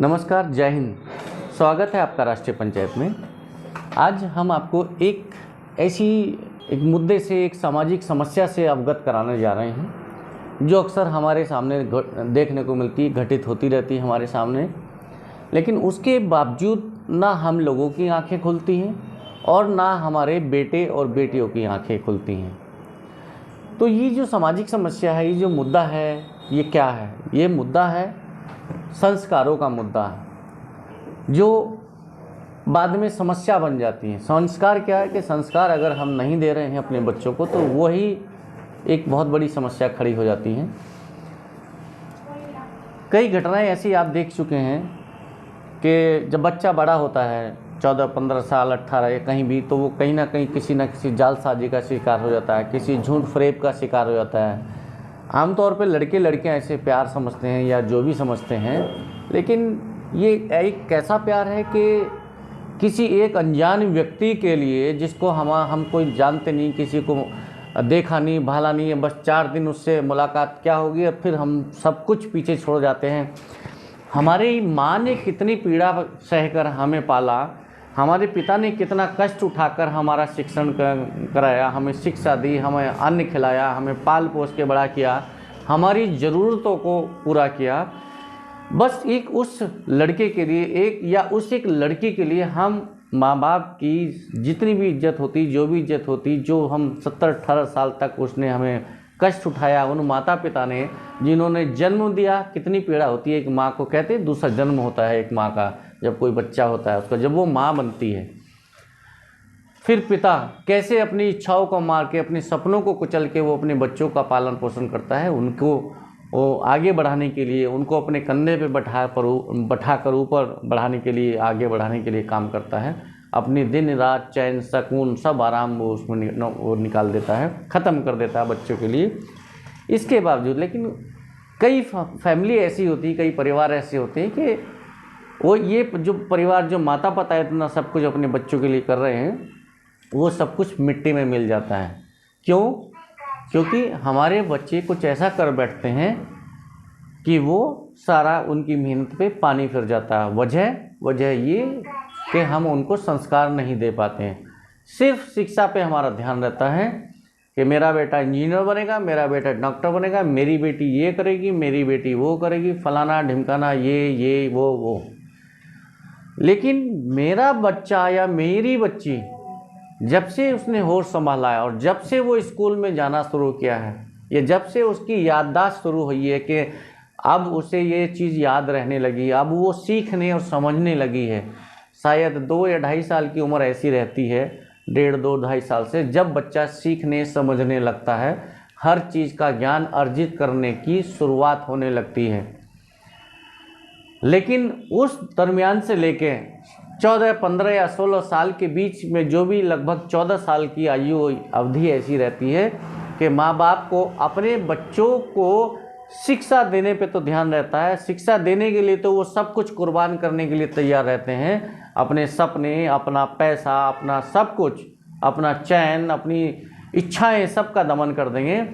नमस्कार, जय हिंद। स्वागत है आपका राष्ट्रीय पंचायत में। आज हम आपको एक मुद्दे से, एक सामाजिक समस्या से अवगत कराने जा रहे हैं जो अक्सर हमारे सामने देखने को मिलती है, घटित होती रहती है हमारे सामने, लेकिन उसके बावजूद ना हम लोगों की आंखें खुलती हैं और ना हमारे बेटे और बेटियों की आंखें खुलती हैं। तो ये जो सामाजिक समस्या है, ये जो मुद्दा है, ये क्या है? ये मुद्दा है संस्कारों का मुद्दा है, जो बाद में समस्या बन जाती है। संस्कार क्या है कि संस्कार अगर हम नहीं दे रहे हैं अपने बच्चों को, तो वही एक बहुत बड़ी समस्या खड़ी हो जाती है। कई घटनाएं ऐसी आप देख चुके हैं कि जब बच्चा बड़ा होता है, 14-15 साल, 18 कहीं भी, तो वो कहीं ना कहीं किसी न किसी जालसाजी का शिकार हो जाता है, किसी झूठ फरेब का शिकार हो जाता है। आमतौर पे लड़के लड़कियां ऐसे प्यार समझते हैं या जो भी समझते हैं, लेकिन ये एक कैसा प्यार है कि किसी एक अनजान व्यक्ति के लिए, जिसको हम कोई जानते नहीं, किसी को देखा नहीं, भाला नहीं है, बस 4 दिन उससे मुलाकात क्या होगी और फिर हम सब कुछ पीछे छोड़ जाते हैं। हमारी माँ ने कितनी पीड़ा सहकर हमें पाला, हमारे पिता ने कितना कष्ट उठाकर हमारा शिक्षण कराया, हमें शिक्षा दी, हमें अन्न खिलाया, हमें पाल पोस के बड़ा किया, हमारी ज़रूरतों को पूरा किया। बस एक उस लड़के के लिए, एक लड़की के लिए हम माँ बाप की जितनी भी इज्जत होती, जो भी इज्जत होती, जो हम 17-18 साल तक उसने हमें कष्ट उठाया, उन माता पिता ने जिन्होंने जन्म दिया, कितनी पीड़ा होती है एक माँ को। कहते हैं दूसरा जन्म होता है एक माँ का, जब कोई बच्चा होता है उसका, जब वो माँ बनती है। फिर पिता कैसे अपनी इच्छाओं को मार के, अपने सपनों को कुचल के वो अपने बच्चों का पालन पोषण करता है, उनको वो आगे बढ़ाने के लिए, उनको अपने कंधे पे बैठाकर ऊपर बढ़ाने के लिए, आगे बढ़ाने के लिए काम करता है। अपनी दिन रात चैन सुकून सब आराम वो उसमें वो निकाल देता है, ख़त्म कर देता है बच्चों के लिए। इसके बावजूद लेकिन कई फैमिली ऐसी होती है, कई परिवार ऐसे होते हैं कि वो ये जो परिवार, जो माता पिता इतना सब कुछ अपने बच्चों के लिए कर रहे हैं, वो सब कुछ मिट्टी में मिल जाता है। क्यों? क्योंकि हमारे बच्चे कुछ ऐसा कर बैठते हैं कि वो सारा उनकी मेहनत पे पानी फिर जाता है। वजह ये कि हम उनको संस्कार नहीं दे पाते हैं। सिर्फ शिक्षा पे हमारा ध्यान रहता है कि मेरा बेटा इंजीनियर बनेगा, मेरा बेटा डॉक्टर बनेगा, मेरी बेटी ये करेगी, मेरी बेटी वो करेगी, फलाना ढिमकाना, ये वो। लेकिन मेरा बच्चा या मेरी बच्ची जब से उसने होश संभाला है और जब से वो स्कूल में जाना शुरू किया है, या जब से उसकी याददाश्त शुरू हुई है कि अब उसे ये चीज़ याद रहने लगी, अब वो सीखने और समझने लगी है। शायद 2 या 2.5 साल की उम्र ऐसी रहती है, 1.5-2-2.5 साल से, जब बच्चा सीखने समझने लगता है, हर चीज़ का ज्ञान अर्जित करने की शुरुआत होने लगती है। लेकिन उस दरमियान से लेके 14, 15 या 16 साल के बीच में, जो भी लगभग 14 साल की आयु अवधि ऐसी रहती है कि माँ बाप को अपने बच्चों को शिक्षा देने पे तो ध्यान रहता है। शिक्षा देने के लिए तो वो सब कुछ कुर्बान करने के लिए तैयार रहते हैं, अपने सपने, अपना पैसा, अपना सब कुछ, अपना चैन, अपनी इच्छाएं, सब का दमन कर देंगे।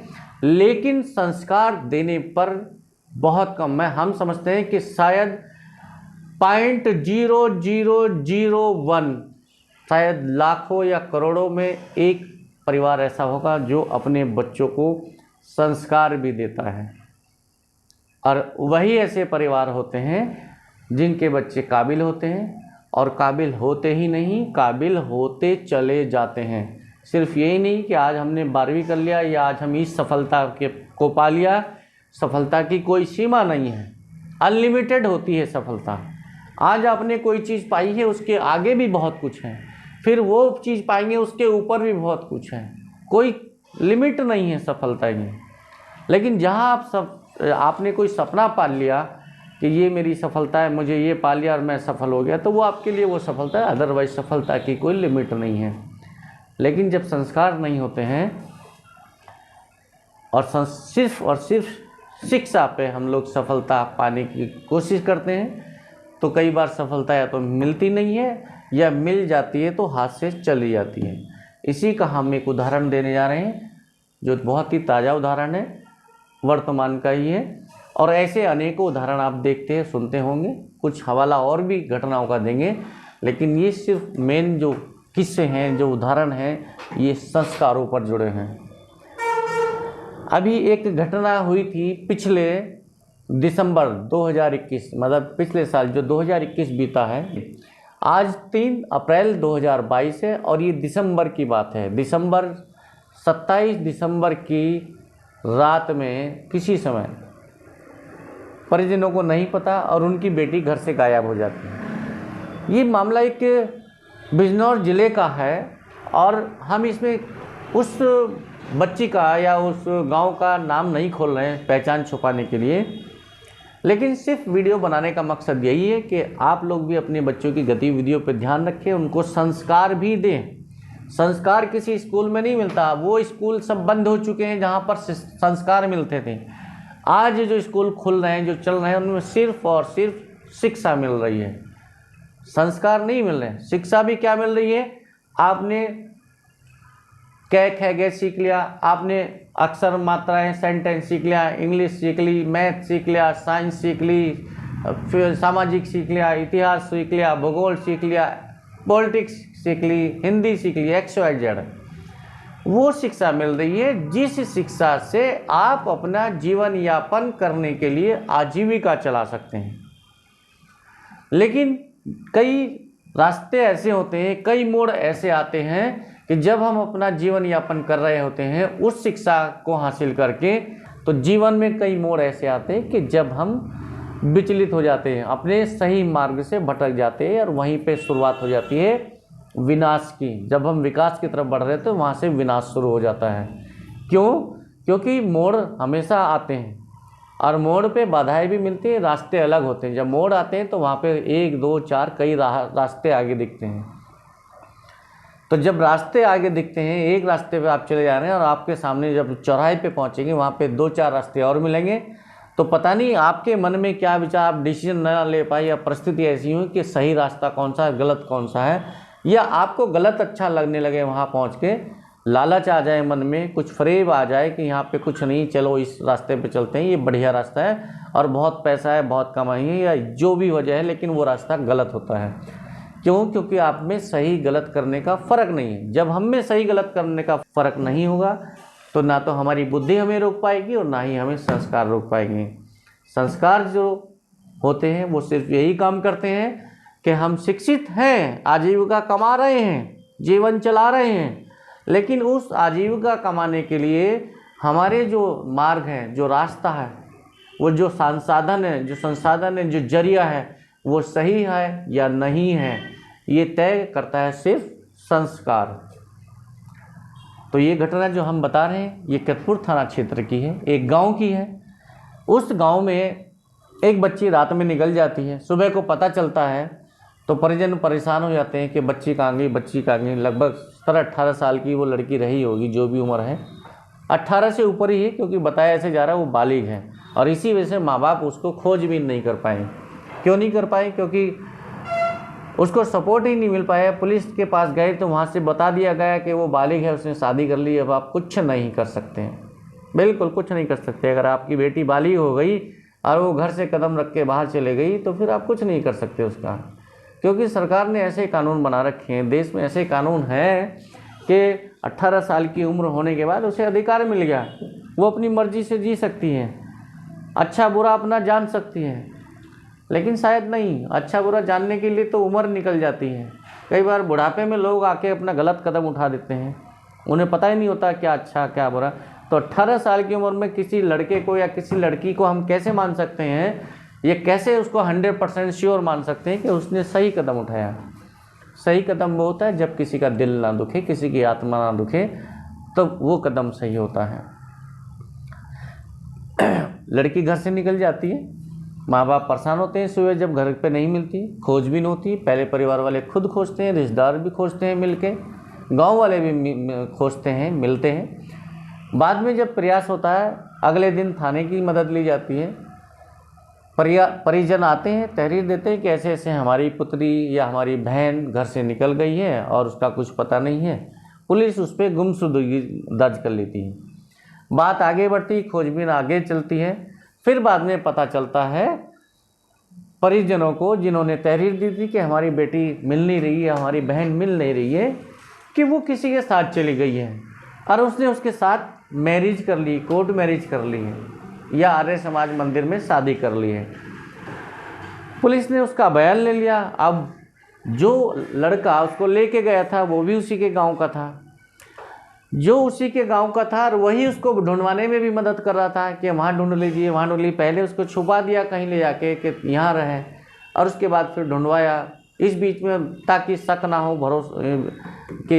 लेकिन संस्कार देने पर बहुत कम है। हम समझते हैं कि शायद 0.0001, शायद लाखों या करोड़ों में एक परिवार ऐसा होगा जो अपने बच्चों को संस्कार भी देता है। और वही ऐसे परिवार होते हैं जिनके बच्चे काबिल होते हैं, और काबिल होते ही नहीं, काबिल होते चले जाते हैं। सिर्फ यही नहीं कि आज हमने 12वीं कर लिया या आज हम इस सफलता को पा लिया। सफलता की कोई सीमा नहीं है, अनलिमिटेड होती है सफलता। आज आपने कोई चीज़ पाई है, उसके आगे भी बहुत कुछ है, फिर वो चीज़ पाएंगे उसके ऊपर भी बहुत कुछ है, कोई लिमिट नहीं है सफलता की। लेकिन जहाँ आपने कोई सपना पाल लिया कि ये मेरी सफलता है, मुझे ये पा लिया और मैं सफल हो गया, तो वो आपके लिए वो सफलता है। अदरवाइज सफलता की कोई लिमिट नहीं है। लेकिन जब संस्कार नहीं होते हैं और सिर्फ और सिर्फ शिक्षा पे हम लोग सफलता पाने की कोशिश करते हैं, तो कई बार सफलता या तो मिलती नहीं है, या मिल जाती है तो हाथ से चली जाती है। इसी का हम एक उदाहरण देने जा रहे हैं, जो बहुत ही ताज़ा उदाहरण है, वर्तमान का ही है। और ऐसे अनेकों उदाहरण आप देखते हैं, सुनते होंगे। कुछ हवाला और भी घटनाओं का देंगे, लेकिन ये सिर्फ मेन जो किस्से हैं, जो उदाहरण हैं, ये संस्कारों पर जुड़े हैं। अभी एक घटना हुई थी पिछले दिसंबर 2021, मतलब पिछले साल जो 2021 बीता है, आज 3 अप्रैल 2022 है और ये दिसंबर की बात है। 27 दिसंबर की रात में किसी समय परिजनों को नहीं पता और उनकी बेटी घर से गायब हो जाती है। ये मामला एक बिजनौर ज़िले का है और हम इसमें उस बच्ची का या उस गांव का नाम नहीं खोल रहे हैं पहचान छुपाने के लिए, लेकिन सिर्फ वीडियो बनाने का मकसद यही है कि आप लोग भी अपने बच्चों की गतिविधियों पर ध्यान रखें, उनको संस्कार भी दें। संस्कार किसी स्कूल में नहीं मिलता, वो स्कूल सब बंद हो चुके हैं जहाँ पर संस्कार मिलते थे। आज जो स्कूल खुल रहे हैं, जो चल रहे हैं, उनमें सिर्फ और सिर्फ शिक्षा मिल रही है, संस्कार नहीं मिल रहे हैं। शिक्षा भी क्या मिल रही है, आपने कै ख ग सीख लिया, आपने अक्षर मात्राएं सेंटेंस सीख लिया, इंग्लिश सीख ली, मैथ सीख लिया, साइंस सीख ली, फिर सामाजिक सीख लिया, इतिहास सीख लिया, भूगोल सीख लिया, पॉलिटिक्स सीख ली, हिंदी सीख ली, XYZ। वो शिक्षा मिल रही है जिस शिक्षा से आप अपना जीवन यापन करने के लिए आजीविका चला सकते हैं। लेकिन कई रास्ते ऐसे होते हैं, कई मोड़ ऐसे आते हैं कि जब हम अपना जीवन यापन कर रहे होते हैं उस शिक्षा को हासिल करके, तो जीवन में कई मोड़ ऐसे आते हैं कि जब हम विचलित हो जाते हैं, अपने सही मार्ग से भटक जाते हैं और वहीं पे शुरुआत हो जाती है विनाश की। जब हम विकास की तरफ बढ़ रहे हैं तो वहाँ से विनाश शुरू हो जाता है। क्यों? क्योंकि मोड़ हमेशा आते हैं और मोड़ पे बाधाएं भी मिलती हैं, रास्ते अलग होते हैं। जब मोड़ आते हैं तो वहाँ पे 1 2 4 कई रास्ते आगे दिखते हैं। तो जब रास्ते आगे दिखते हैं, एक रास्ते पे आप चले जा रहे हैं और आपके सामने जब चौराहे पे पहुँचेंगे वहाँ पे 2-4 रास्ते और मिलेंगे, तो पता नहीं आपके मन में क्या विचार, आप डिसीजन न ले पाए या परिस्थिति ऐसी हो कि सही रास्ता कौन सा है, गलत कौन सा है, या आपको गलत अच्छा लगने लगे, वहाँ पहुँच के लालच आ जाए मन में, कुछ फरेब आ जाए कि यहाँ पे कुछ नहीं, चलो इस रास्ते पे चलते हैं, ये बढ़िया रास्ता है और बहुत पैसा है, बहुत कमाई है, या जो भी वजह है, लेकिन वो रास्ता गलत होता है। क्यों? क्योंकि आप में सही गलत करने का फ़र्क नहीं है। जब हम में सही गलत करने का फ़र्क नहीं होगा तो ना तो हमारी बुद्धि हमें रोक पाएगी और ना ही हमें संस्कार रोक पाएंगे। संस्कार जो होते हैं वो सिर्फ यही काम करते हैं कि हम शिक्षित हैं, आजीविका कमा रहे हैं, जीवन चला रहे हैं, लेकिन उस आजीविका कमाने के लिए हमारे जो मार्ग हैं, जो रास्ता है, वो जो संसाधन है, जो जरिया है, वो सही है या नहीं है, ये तय करता है सिर्फ संस्कार। तो ये घटना जो हम बता रहे हैं ये कतपुर थाना क्षेत्र की है, एक गांव की है। उस गांव में एक बच्ची रात में निकल जाती है, सुबह को पता चलता है तो परिजन परेशान हो जाते हैं कि बच्ची कहाँ गई। लगभग 17-18 साल की वो लड़की रही होगी, जो भी उम्र है 18 से ऊपर ही है, क्योंकि बताया ऐसे जा रहा है वो बालिग है। और इसी वजह से माँ बाप उसको खोजबीन नहीं कर पाए। क्यों नहीं कर पाए? क्योंकि उसको सपोर्ट ही नहीं मिल पाया। पुलिस के पास गए तो वहाँ से बता दिया गया कि वो बालिग है, उसने शादी कर ली, अब आप कुछ नहीं कर सकते हैं, बिल्कुल कुछ नहीं कर सकते। अगर आपकी बेटी बालिग हो गई और वो घर से कदम रख के बाहर चले गई तो फिर आप कुछ नहीं कर सकते उसका, क्योंकि सरकार ने ऐसे कानून बना रखे हैं, देश में ऐसे कानून हैं कि 18 साल की उम्र होने के बाद उसे अधिकार मिल गया, वो अपनी मर्जी से जी सकती है, अच्छा बुरा अपना जान सकती है। लेकिन शायद नहीं, अच्छा बुरा जानने के लिए तो उम्र निकल जाती है। कई बार बुढ़ापे में लोग आके अपना गलत कदम उठा देते हैं, उन्हें पता ही नहीं होता क्या अच्छा क्या बुरा। तो 18 साल की उम्र में किसी लड़के को या किसी लड़की को हम कैसे मान सकते हैं, ये कैसे उसको 100% श्योर मान सकते हैं कि उसने सही कदम उठाया? सही कदम वो होता है जब किसी का दिल ना दुखे, किसी की आत्मा ना दुखे, तो वो कदम सही होता है। लड़की घर से निकल जाती है, माँ बाप परेशान होते हैं, सुबह जब घर पे नहीं मिलती, खोजबीन होती है। पहले परिवार वाले खुद खोजते हैं, रिश्तेदार भी खोजते हैं मिलके, गांव वाले भी खोजते हैं, मिलते हैं। बाद में जब प्रयास होता है, अगले दिन थाने की मदद ली जाती है। परिजन आते हैं, तहरीर देते हैं कि ऐसे ऐसे हमारी पुत्री या हमारी बहन घर से निकल गई है और उसका कुछ पता नहीं है। पुलिस उस पर गुमशुदगी दर्ज कर लेती है। बात आगे बढ़ती, खोजबीन आगे चलती है। फिर बाद में पता चलता है परिजनों को, जिन्होंने तहरीर दी थी कि हमारी बेटी मिल नहीं रही है, हमारी बहन मिल नहीं रही है, कि वो किसी के साथ चली गई है और उसने उसके साथ मैरिज कर ली, कोर्ट मैरिज कर ली है या आर्य समाज मंदिर में शादी कर ली है। पुलिस ने उसका बयान ले लिया। अब जो लड़का उसको लेके गया था वो भी उसी के गांव का था, जो उसी के गांव का था, और वही उसको ढूंढवाने में भी मदद कर रहा था कि वहाँ ढूंढ लीजिए, वहाँ ढूंढ लीजिए। पहले उसको छुपा दिया कहीं ले जाके कि यहाँ रहे, और उसके बाद फिर ढूंढवाया इस बीच में, ताकि शक ना हो, भरोसा कि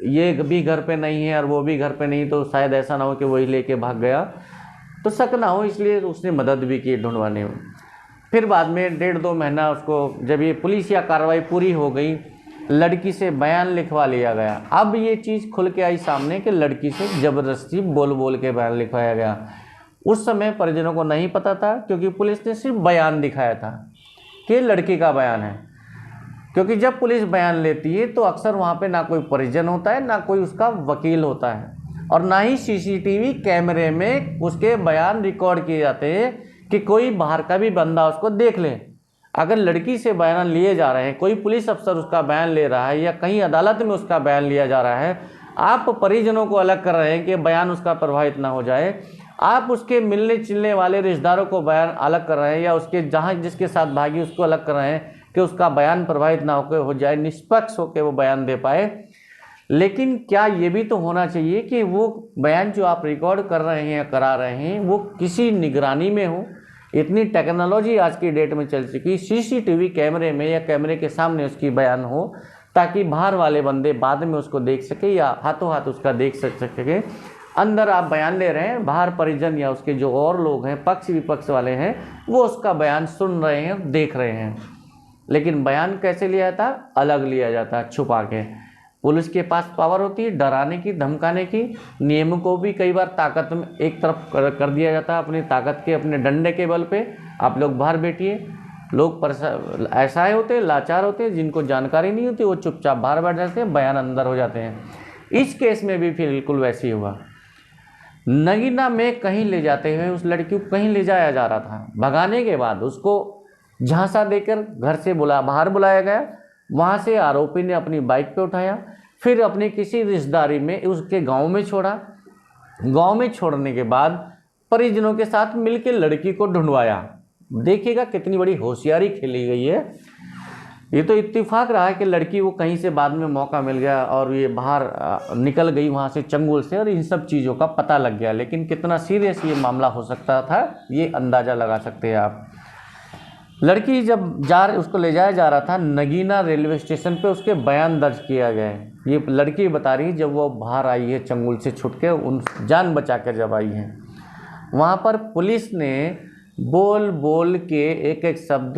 ये भी घर पे नहीं है और वो भी घर पे नहीं, तो शायद ऐसा ना हो कि वही लेके भाग गया, तो शक ना हो, इसलिए उसने मदद भी की ढूंढवाने में। फिर बाद में 1.5-2 महीना उसको, जब ये पुलिस या कार्रवाई पूरी हो गई, लड़की से बयान लिखवा लिया गया। अब ये चीज़ खुल के आई सामने कि लड़की से ज़बरदस्ती बोल बोल के बयान लिखवाया गया। उस समय परिजनों को नहीं पता था, क्योंकि पुलिस ने सिर्फ बयान दिखाया था कि लड़की का बयान है। क्योंकि जब पुलिस बयान लेती है तो अक्सर वहाँ पे ना कोई परिजन होता है, ना कोई उसका वकील होता है, और ना ही सीसीटीवी कैमरे में उसके बयान रिकॉर्ड किए जाते हैं कि कोई बाहर का भी बंदा उसको देख ले। अगर लड़की से बयान लिए जा रहे हैं, कोई पुलिस अफसर उसका बयान ले रहा है या कहीं अदालत में उसका बयान लिया जा रहा है, आप परिजनों को अलग कर रहे हैं कि बयान उसका प्रभावित ना हो जाए, आप उसके मिलने जुलने वाले रिश्तेदारों को बयान अलग कर रहे हैं, या उसके जहाँ जिसके साथ भागी उसको अलग कर रहे हैं कि उसका बयान प्रभावित ना होकर हो जाए, निष्पक्ष होकर वो बयान दे पाए। लेकिन क्या ये भी तो होना चाहिए कि वो बयान जो आप रिकॉर्ड कर रहे हैं या करा रहे हैं वो किसी निगरानी में हो। इतनी टेक्नोलॉजी आज की डेट में चल चुकी, सीसीटीवी कैमरे में या कैमरे के सामने उसकी बयान हो, ताकि बाहर वाले बंदे बाद में उसको देख सके या हाथों हाथ उसका देख सके। अंदर आप बयान ले रहे हैं, बाहर परिजन या उसके जो और लोग हैं, पक्ष विपक्ष वाले हैं, वो उसका बयान सुन रहे हैं, देख रहे हैं। लेकिन बयान कैसे लिया जाता? अलग लिया जाता, छुपा के। पुलिस के पास पावर होती है डराने की, धमकाने की। नियम को भी कई बार ताकत में एक तरफ कर दिया जाता है, अपनी ताकत के, अपने डंडे के बल पे आप लोग बाहर बैठिए। लोग ऐसा होते हैं, लाचार होते हैं, जिनको जानकारी नहीं होती, वो चुपचाप बाहर बैठ जाते हैं, बयान अंदर हो जाते हैं। इस केस में भी फिर बिल्कुल वैसे ही हुआ। नगीना में कहीं ले जाते हुए उस लड़की को कहीं ले जाया जा रहा था, भगाने के बाद उसको झांसा देकर घर से बाहर बुलाया गया। वहाँ से आरोपी ने अपनी बाइक पे उठाया, फिर अपनी किसी रिश्तेदारी में उसके गांव में छोड़ा। गांव में छोड़ने के बाद परिजनों के साथ मिलकर लड़की को ढूंढवाया। देखिएगा कितनी बड़ी होशियारी खेली गई है। ये तो इत्तेफाक रहा है कि लड़की वो कहीं से बाद में मौका मिल गया और ये बाहर निकल गई वहाँ से चंगुल से, और इन सब चीज़ों का पता लग गया। लेकिन कितना सीरियस ये मामला हो सकता था ये अंदाज़ा लगा सकते हैं आप। लड़की जब उसको ले जाया जा रहा था नगीना रेलवे स्टेशन पे, उसके बयान दर्ज किया गया है। ये लड़की बता रही जब वो बाहर आई है चंगुल से छूट के, उन जान बचा कर जब आई है, वहाँ पर पुलिस ने बोल बोल के एक एक शब्द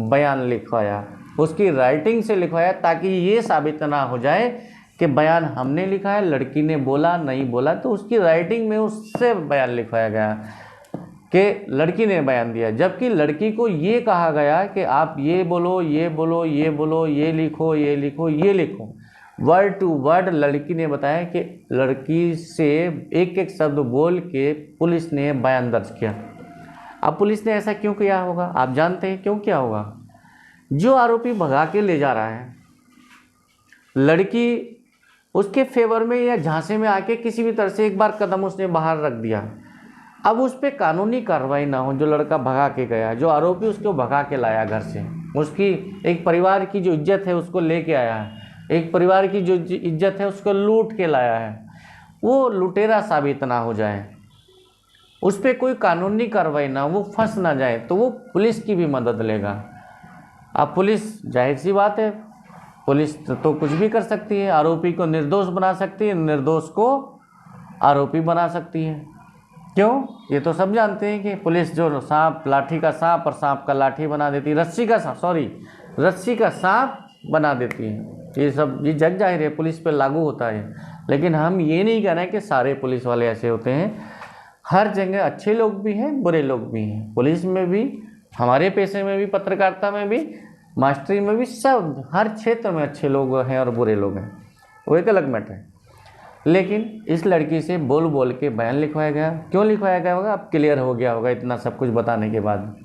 बयान लिखवाया, उसकी राइटिंग से लिखवाया, ताकि ये साबित ना हो जाए कि बयान हमने लिखा है, लड़की ने बोला नहीं बोला। तो उसकी राइटिंग में उससे बयान लिखवाया गया कि लड़की ने बयान दिया, जबकि लड़की को ये कहा गया कि आप ये बोलो, ये बोलो, ये बोलो, ये लिखो, ये लिखो, ये लिखो। वर्ड टू वर्ड लड़की ने बताया कि लड़की से एक एक शब्द बोल के पुलिस ने बयान दर्ज किया। अब पुलिस ने ऐसा क्यों किया होगा? आप जानते हैं क्यों किया होगा? जो आरोपी भगा के ले जा रहा है, लड़की उसके फेवर में या झांसे में आके किसी भी तरह से एक बार कदम उसने बाहर रख दिया, अब उस पर कानूनी कार्रवाई ना हो। जो लड़का भगा के गया, जो आरोपी उसको भगा के लाया घर से, उसकी एक परिवार की जो इज्जत है उसको लेके आया है, एक परिवार की जो इज्जत है उसको लूट के लाया है, वो लुटेरा साबित ना हो जाए, उस पर कोई कानूनी कार्रवाई ना, वो फंस ना जाए, तो वो पुलिस की भी मदद लेगा। अब पुलिस, जाहिर सी बात है, पुलिस तो कुछ भी कर सकती है। आरोपी को निर्दोष बना सकती है, निर्दोष को आरोपी बना सकती है। क्यों? ये तो सब जानते हैं कि पुलिस जो सांप, लाठी का सांप और सांप का लाठी बना देती है, रस्सी का सांप बना देती है। ये सब ये जग जाहिर है, पुलिस पे लागू होता है। लेकिन हम ये नहीं कह रहे कि सारे पुलिस वाले ऐसे होते हैं। हर जगह अच्छे लोग भी हैं, बुरे लोग भी हैं। पुलिस में भी, हमारे पेशे में भी, पत्रकारिता में भी, मास्टरी में भी, सब हर क्षेत्र में अच्छे लोग हैं और बुरे लोग हैं, वो एक अलग मैटर है। लेकिन इस लड़की से बोल बोल के बयान लिखवाया गया। क्यों लिखवाया गया होगा, अब क्लियर हो गया होगा इतना सब कुछ बताने के बाद।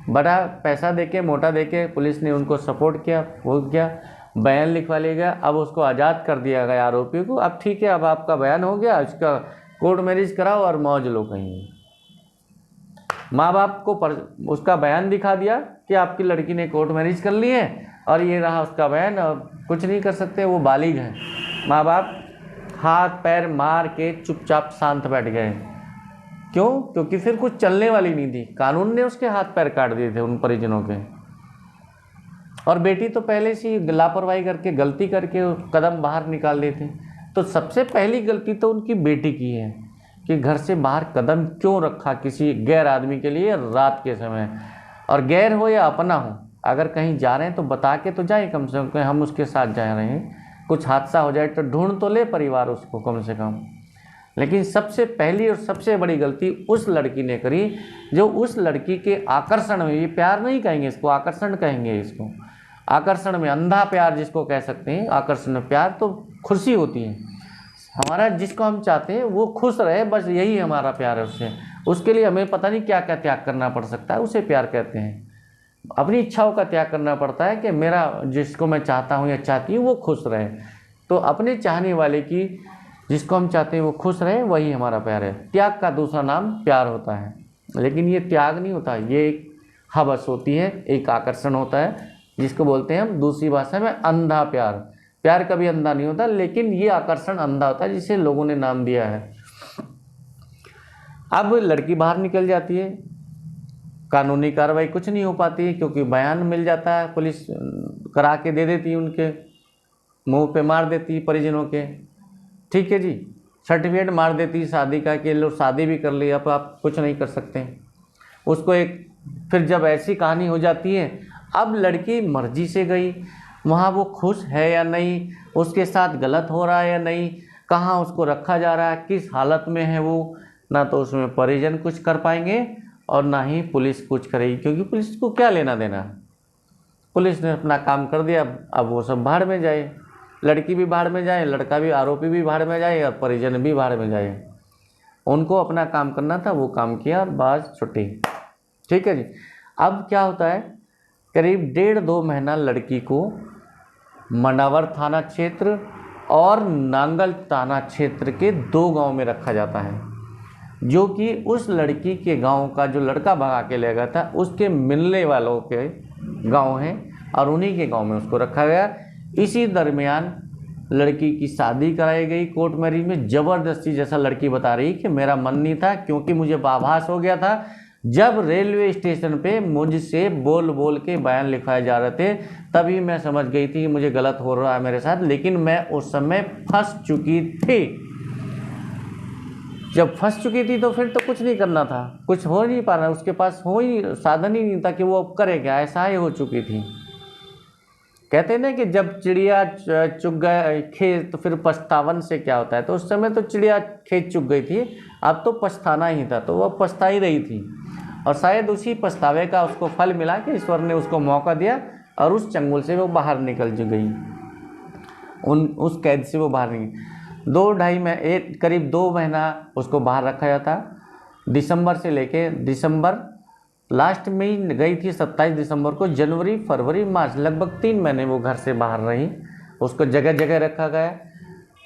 बड़ा पैसा देके, मोटा देके पुलिस ने उनको सपोर्ट किया, वो किया, बयान लिखवा लिया गया। अब उसको आज़ाद कर दिया गया आरोपी को। अब ठीक है, अब आपका बयान हो गया, उसका कोर्ट मैरिज कराओ और मौज लो कहीं। माँ बाप को उसका बयान दिखा दिया कि आपकी लड़की ने कोर्ट मैरिज कर ली है और ये रहा उसका बयान, अब कुछ नहीं कर सकते, वो बालिग है। माँ बाप हाथ पैर मार के चुपचाप शांत बैठ गए। क्यों? क्योंकि फिर कुछ चलने वाली नहीं थी, कानून ने उसके हाथ पैर काट दिए थे उन परिजनों के। और बेटी तो पहले से लापरवाही करके, गलती करके कदम बाहर निकाल लिए थे। तो सबसे पहली गलती तो उनकी बेटी की है कि घर से बाहर कदम क्यों रखा किसी गैर आदमी के लिए रात के समय। और गैर हो या अपना हो, अगर कहीं जा रहे हैं तो बता के तो जाए कम से कम, हम उसके साथ जा रहे हैं, कुछ हादसा हो जाए तो ढूंढ तो ले परिवार उसको कम से कम। लेकिन सबसे पहली और सबसे बड़ी गलती उस लड़की ने करी जो उस लड़की के आकर्षण में, ये प्यार नहीं कहेंगे इसको, आकर्षण कहेंगे इसको, आकर्षण में, अंधा प्यार जिसको कह सकते हैं। आकर्षण में प्यार तो खुशी होती है, हमारा जिसको हम चाहते हैं वो खुश रहे, बस यही हमारा प्यार है उससे। उसके लिए हमें पता नहीं क्या क्या त्याग करना पड़ सकता है, उसे प्यार कहते हैं। अपनी इच्छाओं का त्याग करना पड़ता है कि मेरा जिसको मैं चाहता हूँ या चाहती हूँ वो खुश रहे। तो अपने चाहने वाले की, जिसको हम चाहते हैं वो खुश रहे, वही हमारा प्यार है। त्याग का दूसरा नाम प्यार होता है, लेकिन ये त्याग नहीं होता, ये एक हवस होती है, एक आकर्षण होता है, जिसको बोलते हैं हम दूसरी भाषा में अंधा प्यार। प्यार कभी अंधा नहीं होता, लेकिन ये आकर्षण अंधा होता है, जिसे लोगों ने नाम दिया है। अब लड़की बाहर निकल जाती है, कानूनी कार्रवाई कुछ नहीं हो पाती है, क्योंकि बयान मिल जाता है, पुलिस करा के दे देती है, उनके मुंह पे मार देती है परिजनों के, ठीक है जी, सर्टिफिकेट मार देती है शादी का कि लो शादी भी कर ली, अब आप कुछ नहीं कर सकते उसको। एक फिर जब ऐसी कहानी हो जाती है, अब लड़की मर्जी से गई, वहाँ वो खुश है या नहीं, उसके साथ गलत हो रहा है या नहीं, कहाँ उसको रखा जा रहा है, किस हालत में है वो, ना तो उसमें परिजन कुछ कर पाएंगे और ना ही पुलिस कुछ करेगी, क्योंकि पुलिस को क्या लेना देना। पुलिस ने अपना काम कर दिया, अब वो सब भाड़ में जाए, लड़की भी भाड़ में जाए, लड़का भी, आरोपी भी भाड़ में जाए और परिजन भी भाड़ में जाए। उनको अपना काम करना था, वो काम किया और बात छुट्टी, ठीक है जी। अब क्या होता है, करीब 1.5-2 महीना लड़की को मनावर थाना क्षेत्र और नांगल थाना क्षेत्र के 2 गांव में रखा जाता है, जो कि उस लड़की के गांव का, जो लड़का भगा के ले गया था, उसके मिलने वालों के गांव हैं, और उन्हीं के गांव में उसको रखा गया। इसी दरमियान लड़की की शादी कराई गई कोर्ट मैरिज में, ज़बरदस्ती, जैसा लड़की बता रही कि मेरा मन नहीं था, क्योंकि मुझे आभास हो गया था जब रेलवे स्टेशन पे मुझसे बोल बोल के बयान लिखवाए जा रहे थे, तभी मैं समझ गई थी कि मुझे गलत हो रहा है मेरे साथ। लेकिन मैं उस समय फंस चुकी थी। जब फंस चुकी थी तो फिर तो कुछ नहीं करना था, कुछ हो नहीं पा रहा, उसके पास हो ही साधन ही नहीं था कि वो अब करे क्या, ऐसा ही हो चुकी थी। कहते हैं ना कि जब चिड़िया चुग गए खेत तो फिर पछतावन से क्या होता है, तो उस समय तो चिड़िया खेत चुग गई थी, अब तो पछताना ही था, तो वह पछता ही रही थी। और शायद उसी पछतावे का उसको फल मिला कि ईश्वर ने उसको मौका दिया और उस चंगुल से वो बाहर निकल गई, उस कैद से वो बाहर निकली। 2-2.5 महीने, करीब 2 महीना उसको बाहर रखा जाता। दिसंबर से लेके दिसंबर लास्ट में ही गई थी, 27 दिसंबर को, जनवरी, फरवरी, मार्च, लगभग 3 महीने वो घर से बाहर रही। उसको जगह जगह रखा गया,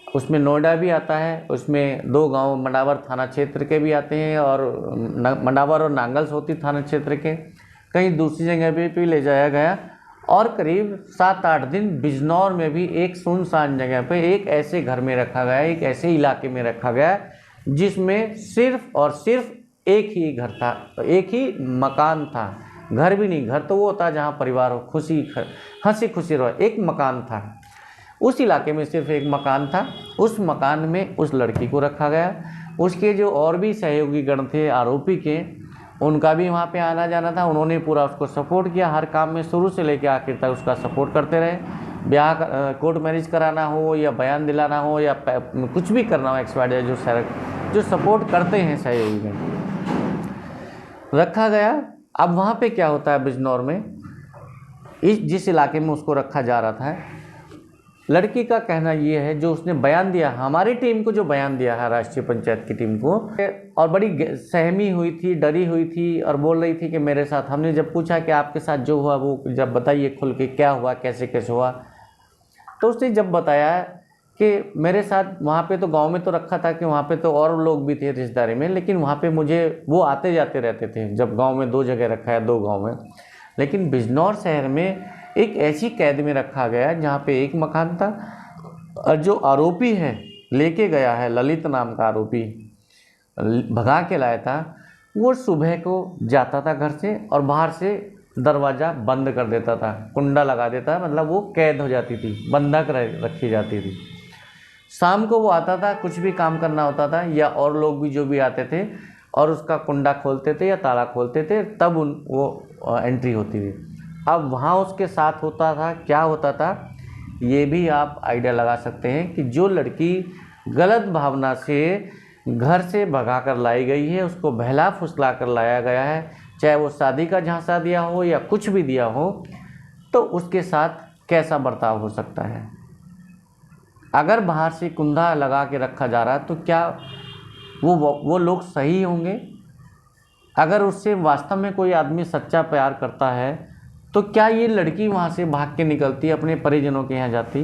उसमें नोएडा भी आता है, उसमें 2 गांव मनावर थाना क्षेत्र के भी आते हैं, और मनावर और नांगल सोती थाना क्षेत्र के, कहीं दूसरी जगह पे भी ले जाया गया। और करीब 7-8 दिन बिजनौर में भी एक सुनसान जगह पे, एक ऐसे घर में रखा गया, एक ऐसे इलाके में रखा गया जिसमें सिर्फ और सिर्फ एक ही घर था, एक ही मकान था, घर भी नहीं, घर तो वो होता जहाँ परिवार हो, खुशी हंसी खुशी रहो, एक मकान था। उस इलाके में सिर्फ एक मकान था, उस मकान में उस लड़की को रखा गया। उसके जो और भी सहयोगी गण थे आरोपी के, उनका भी वहाँ पे आना जाना था, उन्होंने पूरा उसको सपोर्ट किया हर काम में, शुरू से लेकर आखिर तक उसका सपोर्ट करते रहे। ब्याह कोर्ट मैरिज कराना हो या बयान दिलाना हो या कुछ भी करना हो, एक्सपायर्ड जो सपोर्ट करते हैं सहयोगी गण, रखा गया। अब वहाँ पे क्या होता है बिजनौर में, जिस इलाके में उसको रखा जा रहा था, लड़की का कहना ये है, जो उसने बयान दिया हमारी टीम को, जो बयान दिया है राष्ट्रीय पंचायत की टीम को, और बड़ी सहमी हुई थी, डरी हुई थी और बोल रही थी कि मेरे साथ, हमने जब पूछा कि आपके साथ जो हुआ वो जब बताइए खुल के, क्या हुआ, कैसे कैसे हुआ, तो उसने जब बताया कि मेरे साथ वहाँ पे तो गांव में तो रखा था कि वहाँ पे तो और लोग भी थे रिश्तेदारी में, लेकिन वहाँ पे मुझे वो आते जाते रहते थे, जब गांव में 2 जगह रखा है, 2 गांव में, लेकिन बिजनौर शहर में एक ऐसी कैद में रखा गया जहाँ पे एक मकान था, और जो आरोपी है लेके गया है, ललित नाम का आरोपी भगा के लाया था, वो सुबह को जाता था घर से और बाहर से दरवाज़ा बंद कर देता था, कुंडा लगा देता, मतलब वो कैद हो जाती थी, बंधक रखी जाती थी। शाम को वो आता था, कुछ भी काम करना होता था, या और लोग भी जो भी आते थे और उसका कुंडा खोलते थे या ताला खोलते थे, तब वो एंट्री होती थी। अब वहाँ उसके साथ होता था, क्या होता था, ये भी आप आइडिया लगा सकते हैं कि जो लड़की गलत भावना से घर से भगा कर लाई गई है, उसको बहला फुसला कर लाया गया है, चाहे वो शादी का झांसा दिया हो या कुछ भी दिया हो, तो उसके साथ कैसा बर्ताव हो सकता है। अगर बाहर से कुंदा लगा के रखा जा रहा है तो क्या वो लोग सही होंगे? अगर उससे वास्तव में कोई आदमी सच्चा प्यार करता है तो क्या ये लड़की वहाँ से भाग के निकलती, अपने परिजनों के यहाँ जाती?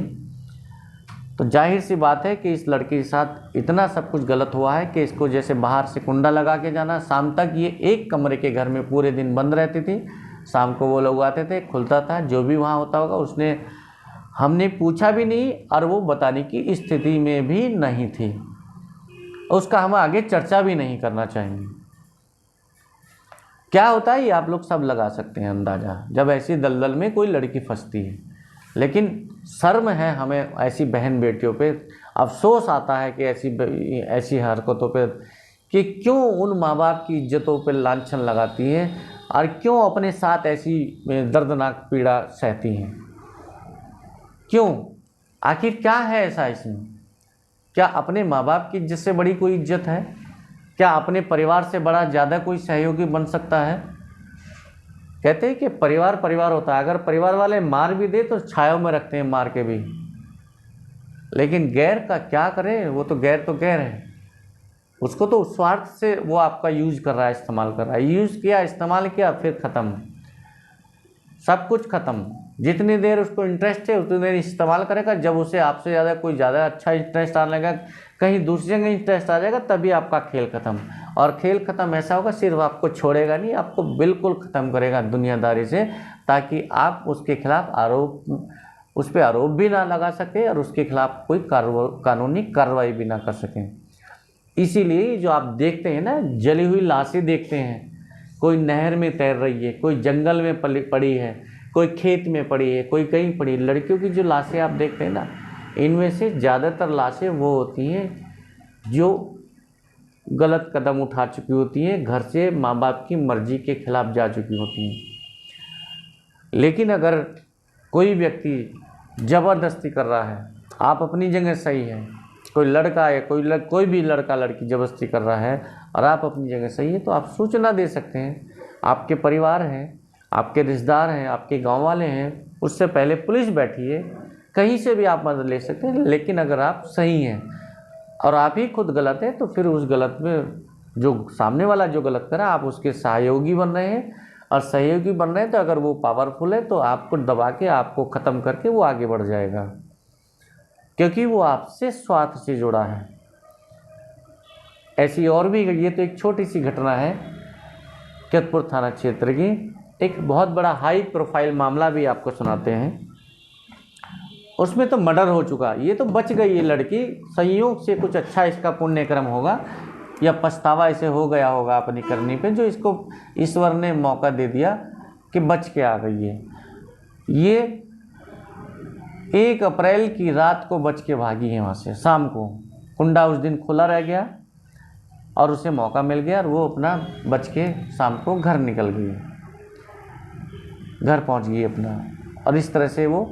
तो जाहिर सी बात है कि इस लड़की के साथ इतना सब कुछ गलत हुआ है कि इसको जैसे बाहर से कुंडा लगा के जाना, शाम तक ये एक कमरे के घर में पूरे दिन बंद रहती थी, शाम को वो लोग आते थे, खुलता था, जो भी वहाँ होता होगा हमने पूछा भी नहीं और वो बताने की स्थिति में भी नहीं थी, उसका हम आगे चर्चा भी नहीं करना चाहेंगे। क्या होता है ये आप लोग सब लगा सकते हैं अंदाज़ा, जब ऐसी दलदल में कोई लड़की फंसती है। लेकिन शर्म है हमें ऐसी बहन बेटियों पे, अफसोस आता है कि ऐसी हरकतों पे, कि क्यों उन माँ बाप की इज्जतों पे लांछन लगाती है और क्यों अपने साथ ऐसी दर्दनाक पीड़ा सहती हैं। क्यों? आखिर क्या है ऐसा इसमें? क्या अपने माँ बाप की इज्जत से बड़ी कोई इज्जत है? क्या अपने परिवार से बड़ा ज़्यादा कोई सहयोगी बन सकता है? कहते हैं कि परिवार परिवार होता है, अगर परिवार वाले मार भी दे तो छायों में रखते हैं मार के भी, लेकिन गैर का क्या करें, वो तो गैर है, उसको तो स्वार्थ से वो आपका यूज कर रहा है, इस्तेमाल कर रहा है, यूज किया, इस्तेमाल किया, फिर ख़त्म, सब कुछ ख़त्म। जितनी देर उसको इंटरेस्ट है उतनी देर इस्तेमाल करेगा, जब उसे आपसे ज़्यादा कोई ज़्यादा अच्छा इंटरेस्ट आने लगा, कहीं दूसरी जगह इंटरेस्ट आ जाएगा, तभी आपका खेल ख़त्म। और खेल ख़त्म ऐसा होगा, सिर्फ आपको छोड़ेगा नहीं, आपको बिल्कुल ख़त्म करेगा दुनियादारी से, ताकि आप उसके खिलाफ उस पर आरोप भी ना लगा सके और उसके खिलाफ कोई कानूनी कार्रवाई भी ना कर सकें। इसीलिए जो आप देखते हैं ना, जली हुई लाशें देखते हैं, कोई नहर में तैर रही है, कोई जंगल में पड़ी है, कोई खेत में पड़ी है, कोई कहीं पड़ी है। लड़कियों की जो लाशें आप देखते हैं ना, इनमें से ज़्यादातर लाशें वो होती हैं जो गलत कदम उठा चुकी होती हैं, घर से माँ बाप की मर्ज़ी के खिलाफ जा चुकी होती हैं। लेकिन अगर कोई व्यक्ति ज़बरदस्ती कर रहा है, आप अपनी जगह सही है, कोई लड़का है, कोई भी लड़का लड़की ज़बरदस्ती कर रहा है और आप अपनी जगह सही है, तो आप सूचना दे सकते हैं। आपके परिवार हैं, आपके रिश्तेदार हैं, आपके गांव वाले हैं, उससे पहले पुलिस बैठी है, कहीं से भी आप मदद ले सकते हैं। लेकिन अगर आप सही हैं और आप ही खुद गलत हैं, तो फिर उस गलत में जो सामने वाला जो गलत करा, आप उसके सहयोगी बन रहे हैं, और सहयोगी बन रहे हैं तो अगर वो पावरफुल है तो आपको दबा के, आपको ख़त्म करके वो आगे बढ़ जाएगा, क्योंकि वो आपसे स्वार्थ से जुड़ा है। ऐसी और भी, ये तो एक छोटी सी घटना है केतपुर थाना क्षेत्र की, एक बहुत बड़ा हाई प्रोफाइल मामला भी आपको सुनाते हैं। उसमें तो मर्डर हो चुका, ये तो बच गई ये लड़की, संयोग से कुछ अच्छा इसका पुण्यक्रम होगा या पछतावा इसे हो गया होगा अपनी करनी पे, जो इसको ईश्वर ने मौका दे दिया कि बच के आ गई है। ये 1 अप्रैल की रात को बच के भागी है वहाँ से। शाम को कुंडा उस दिन खुला रह गया और उसे मौका मिल गया और वो अपना बच के शाम को घर निकल गई, घर पहुँच गई अपना, और इस तरह से वो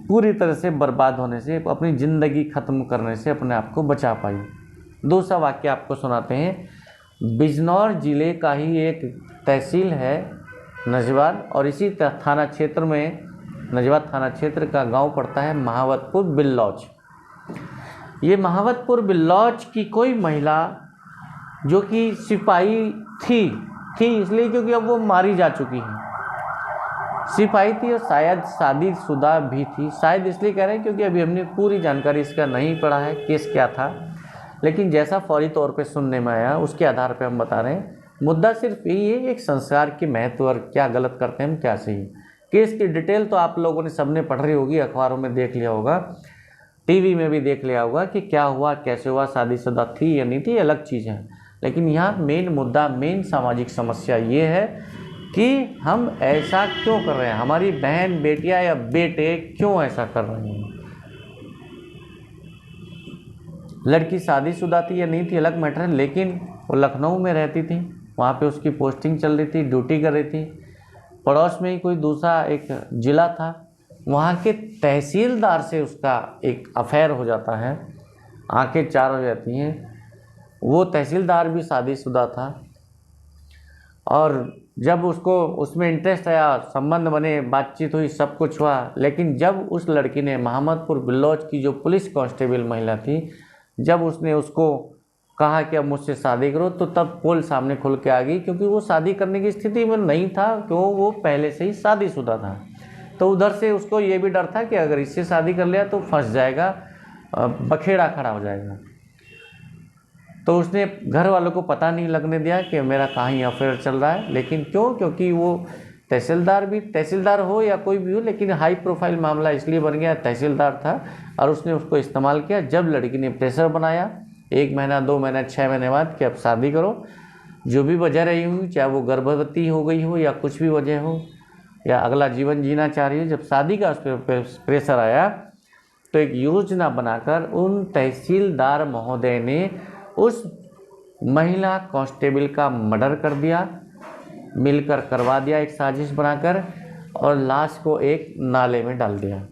पूरी तरह से बर्बाद होने से, अपनी ज़िंदगी ख़त्म करने से अपने आप को बचा पाई। दूसरा वाक्य आपको सुनाते हैं। बिजनौर ज़िले का ही एक तहसील है नजवान, और इसी थाना क्षेत्र में नजवा थाना क्षेत्र का गांव पड़ता है महावतपुर बिल्लौच। ये महावतपुर बिल्लौच की कोई महिला जो कि सिपाही थी इसलिए क्योंकि अब वो मारी जा चुकी है। सिपाही थी और शायद शादीशुदा भी थी, शायद इसलिए कह रहे हैं क्योंकि अभी हमने पूरी जानकारी इसका नहीं पढ़ा है केस क्या था, लेकिन जैसा फौरी तौर पे सुनने में आया उसके आधार पे हम बता रहे हैं। मुद्दा सिर्फ यही है, एक संस्कार की महत्व और क्या गलत करते हैं हम, क्या सही। केस की डिटेल तो आप लोगों ने सबने पढ़ रही होगी, अखबारों में देख लिया होगा, टीवी में भी देख लिया होगा कि क्या हुआ कैसे हुआ, शादीशुदा थी या नहीं थी अलग चीज़ है। लेकिन यहाँ मेन मुद्दा, मेन सामाजिक समस्या ये है कि हम ऐसा क्यों कर रहे हैं, हमारी बहन बेटियां या बेटे क्यों ऐसा कर रहे हैं। लड़की शादीशुदा थी या नहीं थी अलग मैटर है, लेकिन वो लखनऊ में रहती थी, वहाँ पे उसकी पोस्टिंग चल रही थी, ड्यूटी कर रही थी। पड़ोस में ही कोई दूसरा एक ज़िला था, वहाँ के तहसीलदार से उसका एक अफेयर हो जाता है, आंखें चार हो जाती हैं। वो तहसीलदार भी शादीशुदा था और जब उसको उसमें इंटरेस्ट आया, संबंध बने, बातचीत हुई, सब कुछ हुआ, लेकिन जब उस लड़की ने महामदपुर बिल्लौच की जो पुलिस कांस्टेबल महिला थी, जब उसने उसको कहा कि अब मुझसे शादी करो, तो तब पोल सामने खुल के आ गई, क्योंकि वो शादी करने की स्थिति में नहीं था, क्यों वो पहले से ही शादीशुदा था। तो उधर से उसको ये भी डर था कि अगर इससे शादी कर लिया तो फंस जाएगा, बखेड़ा खड़ा हो जाएगा। तो उसने घर वालों को पता नहीं लगने दिया कि मेरा कहीं अफेयर चल रहा है। लेकिन क्यों? क्योंकि वो तहसीलदार हो या कोई भी हो, लेकिन हाई प्रोफाइल मामला इसलिए बन गया, तहसीलदार था और उसने उसको इस्तेमाल किया। जब लड़की ने प्रेशर बनाया 1 महीना 2 महीना 6 महीने बाद कि अब शादी करो, जो भी वजह रही हुई, चाहे वो गर्भवती हो गई हो या कुछ भी वजह हो या अगला जीवन जीना चाह रही हो, जब शादी का उस पर प्रेशर आया तो एक योजना बनाकर उन तहसीलदार महोदय ने उस महिला कांस्टेबल का मर्डर कर दिया, मिलकर करवा दिया एक साजिश बनाकर, और लाश को एक नाले में डाल दिया।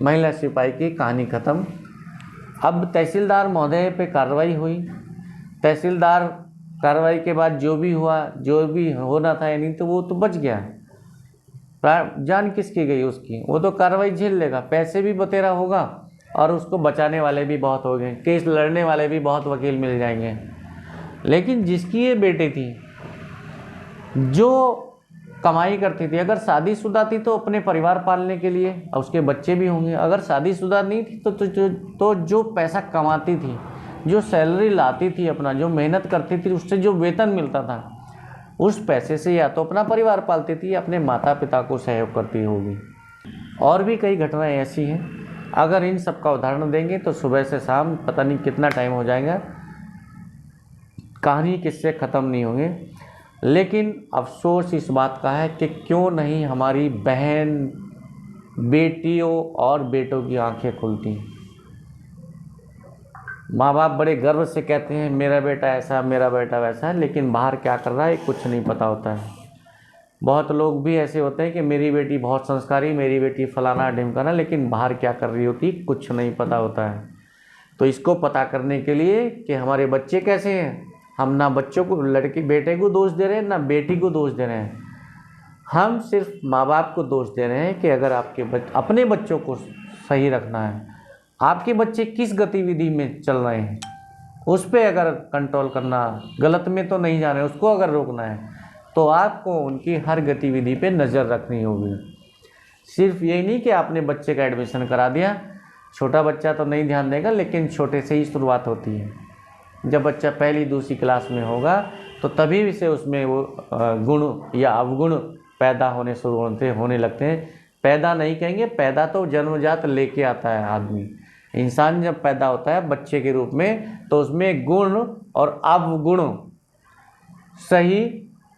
महिला सिपाही की कहानी खत्म। अब तहसीलदार महोदय पे कार्रवाई हुई। तहसीलदार कार्रवाई के बाद जो भी हुआ, जो भी होना था यानी, तो वो तो बच गया। जान किसकी गई उसकी, वो तो कार्रवाई झेल लेगा, पैसे भी बतेरा होगा और उसको बचाने वाले भी बहुत हो गए, केस लड़ने वाले भी बहुत वकील मिल जाएंगे। लेकिन जिसकी ये बेटी थी जो कमाई करती थी, अगर शादीशुदा थी तो अपने परिवार पालने के लिए, और उसके बच्चे भी होंगे। अगर शादीशुदा नहीं थी तो जो पैसा कमाती थी, जो सैलरी लाती थी अपना, जो मेहनत करती थी, उससे जो वेतन मिलता था, उस पैसे से या तो अपना परिवार पालती थी या अपने माता पिता को सहयोग करती होगी। और भी कई घटनाएं ऐसी हैं, अगर इन सब का उदाहरण देंगे तो सुबह से शाम पता नहीं कितना टाइम हो जाएगा, कहानी किससे ख़त्म नहीं होंगे। लेकिन अफसोस इस बात का है कि क्यों नहीं हमारी बहन बेटियों और बेटों की आंखें खुलती। माँ बाप बड़े गर्व से कहते हैं मेरा बेटा ऐसा, मेरा बेटा वैसा, लेकिन बाहर क्या कर रहा है कुछ नहीं पता होता है। बहुत लोग भी ऐसे होते हैं कि मेरी बेटी बहुत संस्कारी, मेरी बेटी फलाना ढिमकाना, लेकिन बाहर क्या कर रही होती कुछ नहीं पता होता है। तो इसको पता करने के लिए कि हमारे बच्चे कैसे हैं, हम ना बच्चों को, लड़की बेटे को दोष दे रहे हैं, ना बेटी को दोष दे रहे हैं, हम सिर्फ माँ बाप को दोष दे रहे हैं कि अगर आपके अपने बच्चों को सही रखना है, आपके बच्चे किस गतिविधि में चल रहे हैं उस पर अगर कंट्रोल करना, गलत में तो नहीं जा रहे हैं, उसको अगर रोकना है, तो आपको उनकी हर गतिविधि पे नज़र रखनी होगी। सिर्फ यही नहीं कि आपने बच्चे का एडमिशन करा दिया, छोटा बच्चा तो नहीं ध्यान देगा, लेकिन छोटे से ही शुरुआत होती है। जब बच्चा पहली दूसरी क्लास में होगा तो तभी से उसमें वो गुण या अवगुण पैदा होने शुरू होने लगते हैं। पैदा नहीं कहेंगे, पैदा तो जन्मजात लेके आता है आदमी। इंसान जब पैदा होता है बच्चे के रूप में, तो उसमें गुण और अवगुण, सही,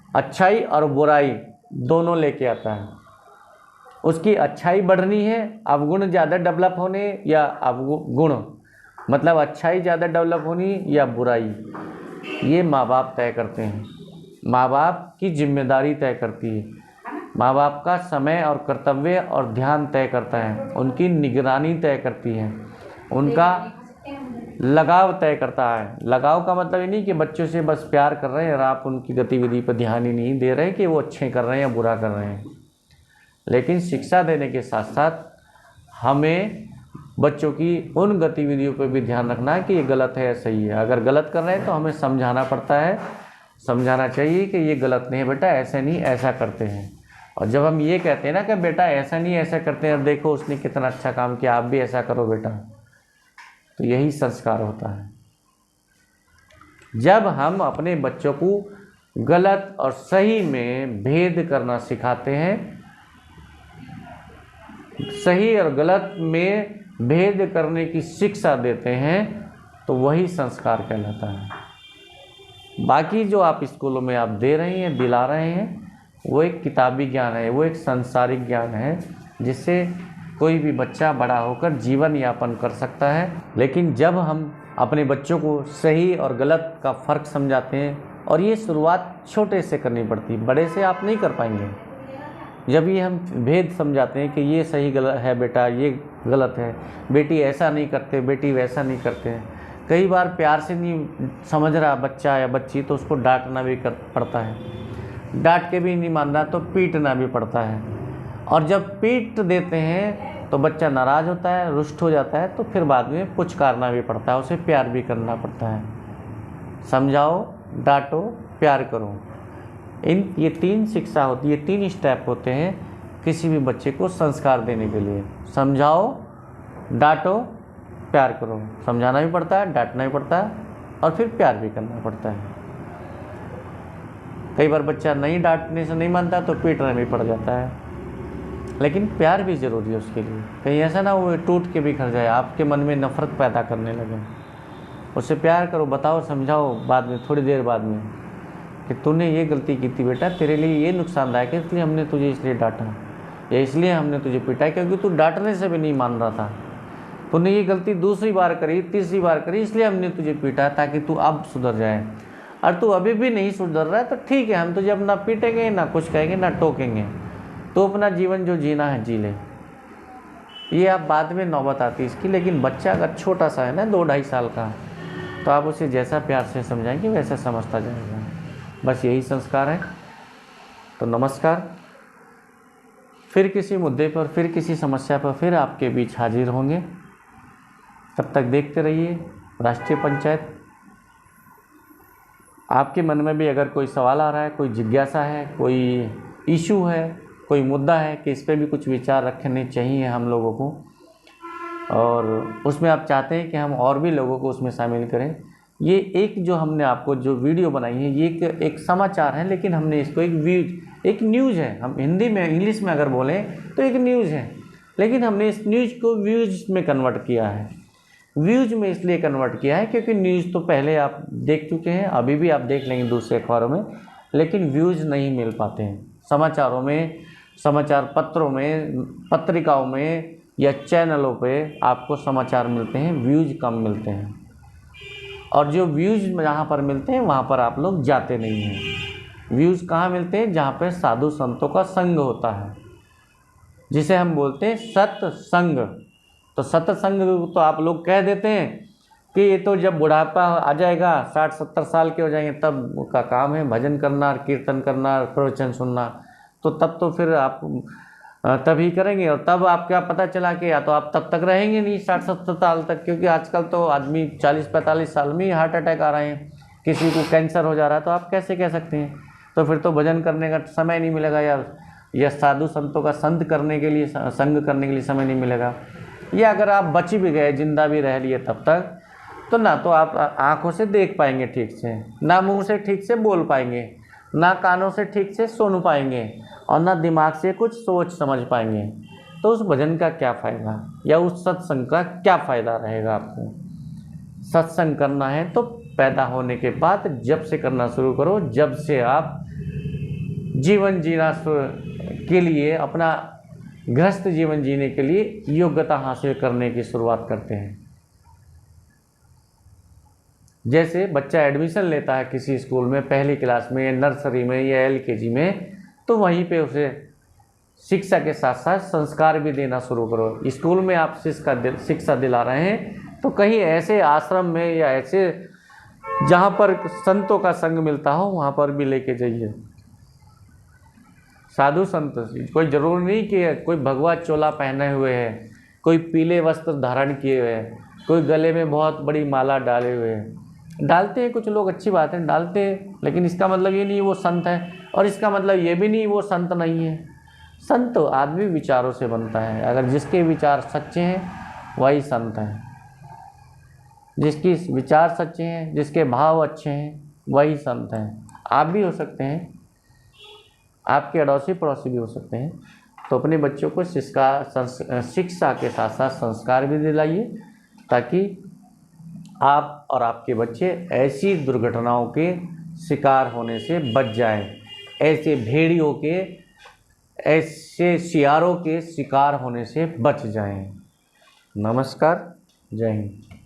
अच्छाई और बुराई दोनों लेके आता है। उसकी अच्छाई बढ़नी है, अवगुण ज़्यादा डेवलप होने, या अवगुण मतलब अच्छाई ज़्यादा डेवलप होनी या बुराई, ये माँ बाप तय करते हैं। माँ बाप की जिम्मेदारी तय करती है, माँ बाप का समय और कर्तव्य और ध्यान तय करता है, उनकी निगरानी तय करती है, उनका लगाव तय करता है। लगाव का मतलब ये नहीं कि बच्चों से बस प्यार कर रहे हैं और आप उनकी गतिविधि पर ध्यान ही नहीं दे रहे कि वो अच्छे कर रहे हैं या बुरा कर रहे हैं। लेकिन शिक्षा देने के साथ साथ हमें बच्चों की उन गतिविधियों पर भी ध्यान रखना है कि ये गलत है या सही है। अगर गलत कर रहे हैं तो हमें समझाना पड़ता है, समझाना चाहिए कि ये गलत नहीं है बेटा, ऐसे नहीं ऐसा करते हैं। और जब हम ये कहते हैं ना कि बेटा ऐसा नहीं ऐसा करते हैं, देखो उसने कितना अच्छा काम किया, आप भी ऐसा करो बेटा, तो यही संस्कार होता है। जब हम अपने बच्चों को गलत और सही में भेद करना सिखाते हैं, सही और गलत में भेद करने की शिक्षा देते हैं, तो वही संस्कार कहलाता है। बाकी जो आप स्कूलों में आप दे रहे हैं, दिला रहे हैं, वो एक किताबी ज्ञान है, वो एक सांसारिक ज्ञान है जिससे कोई भी बच्चा बड़ा होकर जीवन यापन कर सकता है। लेकिन जब हम अपने बच्चों को सही और गलत का फ़र्क समझाते हैं, और ये शुरुआत छोटे से करनी पड़ती है, बड़े से आप नहीं कर पाएंगे। जब ये हम भेद समझाते हैं कि ये सही गलत है बेटा, ये गलत है, बेटी ऐसा नहीं करते, बेटी वैसा नहीं करते हैं, कई बार प्यार से नहीं समझ रहा बच्चा या बच्ची तो उसको डांटना भी पड़ता है, डांट के भी नहीं मान रहा तो पीटना भी पड़ता है। और जब पीट देते हैं तो बच्चा नाराज़ होता है, रुष्ट हो जाता है, तो फिर बाद में पुचकारना भी पड़ता है, उसे प्यार भी करना पड़ता है। समझाओ, डांटो, प्यार करो, ये 3 शिक्षा होती है, 3 स्टेप होते हैं किसी भी बच्चे को संस्कार देने के लिए। समझाओ, डांटो, प्यार करो। समझाना भी पड़ता है, डांटना भी पड़ता है, और फिर प्यार भी करना पड़ता है। कई बार बच्चा नहीं डांटने से नहीं मानता तो पीटना भी पड़ जाता है, लेकिन प्यार भी ज़रूरी है उसके लिए। कहीं ऐसा ना वो टूट के बिखर जाए, आपके मन में नफ़रत पैदा करने लगे। उससे प्यार करो, बताओ, समझाओ बाद में, थोड़ी देर बाद में, कि तूने ये गलती की थी बेटा, तेरे लिए ये नुकसानदायक है, इसलिए हमने तुझे इसलिए डांटा, या इसलिए हमने तुझे पीटा क्योंकि तू डांटने से भी नहीं मान रहा था। तूने ये गलती दूसरी बार करी, तीसरी बार करी, इसलिए हमने तुझे पीटा ताकि तू अब सुधर जाए। और तू अभी भी नहीं सुधर रहा है तो ठीक है, हम तुझे अब ना पीटेंगे, ना कुछ कहेंगे, ना टोकेंगे, तो अपना जीवन जो जीना है जी ले। ये आप बाद में नौबत आती है इसकी। लेकिन बच्चा अगर छोटा सा है ना, 2-2.5 साल का, तो आप उसे जैसा प्यार से समझाएंगे वैसा समझता जाएगा। बस यही संस्कार है। तो नमस्कार, फिर किसी मुद्दे पर, फिर किसी समस्या पर फिर आपके बीच हाजिर होंगे। तब तक देखते रहिए राष्ट्रीय पंचायत। आपके मन में भी अगर कोई सवाल आ रहा है, कोई जिज्ञासा है, कोई इशू है, कोई मुद्दा है कि इस पर भी कुछ विचार रखने चाहिए हम लोगों को, और उसमें आप चाहते हैं कि हम और भी लोगों को उसमें शामिल करें, ये एक जो हमने आपको जो वीडियो बनाई है, ये एक समाचार है, लेकिन हमने इसको एक न्यूज़ है। हम हिंदी में, इंग्लिश में अगर बोलें तो एक न्यूज़ है, लेकिन हमने इस न्यूज़ को व्यूज़ में कन्वर्ट किया है। व्यूज़ में इसलिए कन्वर्ट किया है क्योंकि न्यूज़ तो पहले आप देख चुके हैं, अभी भी आप देख लेंगे दूसरे अखबारों में, लेकिन व्यूज़ नहीं मिल पाते हैं। समाचारों में, समाचार पत्रों में, पत्रिकाओं में या चैनलों पे आपको समाचार मिलते हैं, व्यूज़ कम मिलते हैं। और जो व्यूज़ जहाँ पर मिलते हैं वहाँ पर आप लोग जाते नहीं हैं। व्यूज़ कहाँ मिलते हैं? जहाँ पे साधु संतों का संग होता है, जिसे हम बोलते हैं सत्संग। तो सत्संग तो आप लोग कह देते हैं कि ये तो जब बुढ़ापा आ जाएगा, 60-70 साल के हो जाएंगे, तब का काम है भजन करना, कीर्तन करना, प्रवचन सुनना, तो तब तो फिर आप तभी करेंगे। और तब आप क्या पता चला कि या तो आप तब तक रहेंगे नहीं 60-70 साल तक, क्योंकि आजकल तो आदमी 40-45 साल में ही हार्ट अटैक आ रहे हैं, किसी को कैंसर हो जा रहा है, तो आप कैसे कह सकते हैं? तो फिर तो भजन करने का समय नहीं मिलेगा, या साधु संतों का संग करने के लिए समय नहीं मिलेगा। या अगर आप बच भी गए, जिंदा भी रह लिए तब तक, तो ना तो आप आँखों से देख पाएंगे ठीक से, ना मुँह से ठीक से बोल पाएंगे, ना कानों से ठीक से सुन पाएंगे, और ना दिमाग से कुछ सोच समझ पाएंगे। तो उस भजन का क्या फ़ायदा, या उस सत्संग का क्या फ़ायदा रहेगा आपको? सत्संग करना है तो पैदा होने के बाद जब से करना शुरू करो, जब से आप जीवन जीना के लिए, अपना गृहस्थ जीवन जीने के लिए योग्यता हासिल करने की शुरुआत करते हैं। जैसे बच्चा एडमिशन लेता है किसी स्कूल में, पहली क्लास में या नर्सरी में या LKG में, तो वहीं पे उसे शिक्षा के साथ साथ संस्कार भी देना शुरू करो। स्कूल में आप शिक्षा दिला रहे हैं तो कहीं ऐसे आश्रम में या ऐसे जहाँ पर संतों का संग मिलता हो वहाँ पर भी लेके जाइए। साधु संत, कोई जरूरी नहीं कि कोई भगवा चोला पहने हुए है, कोई पीले वस्त्र धारण किए हुए है, कोई गले में बहुत बड़ी माला डाले हुए है। डालते हैं कुछ लोग, अच्छी बात है, डालते हैं, लेकिन इसका मतलब ये नहीं वो संत है, और इसका मतलब ये भी नहीं वो संत नहीं है। संत आदमी विचारों से बनता है, अगर जिसके विचार सच्चे हैं वही संत है। जिसकी विचार सच्चे हैं, जिसके भाव अच्छे हैं, वही संत हैं। आप भी हो सकते हैं, आपके अड़ोसी पड़ोसी भी हो सकते हैं। तो अपने बच्चों को शिक्षा के साथ साथ संस्कार भी दिलाइए, ताकि आप और आपके बच्चे ऐसी दुर्घटनाओं के शिकार होने से बच जाएं, ऐसे भेड़ियों के, ऐसे सियारों के शिकार होने से बच जाएं। नमस्कार, जय हिंद।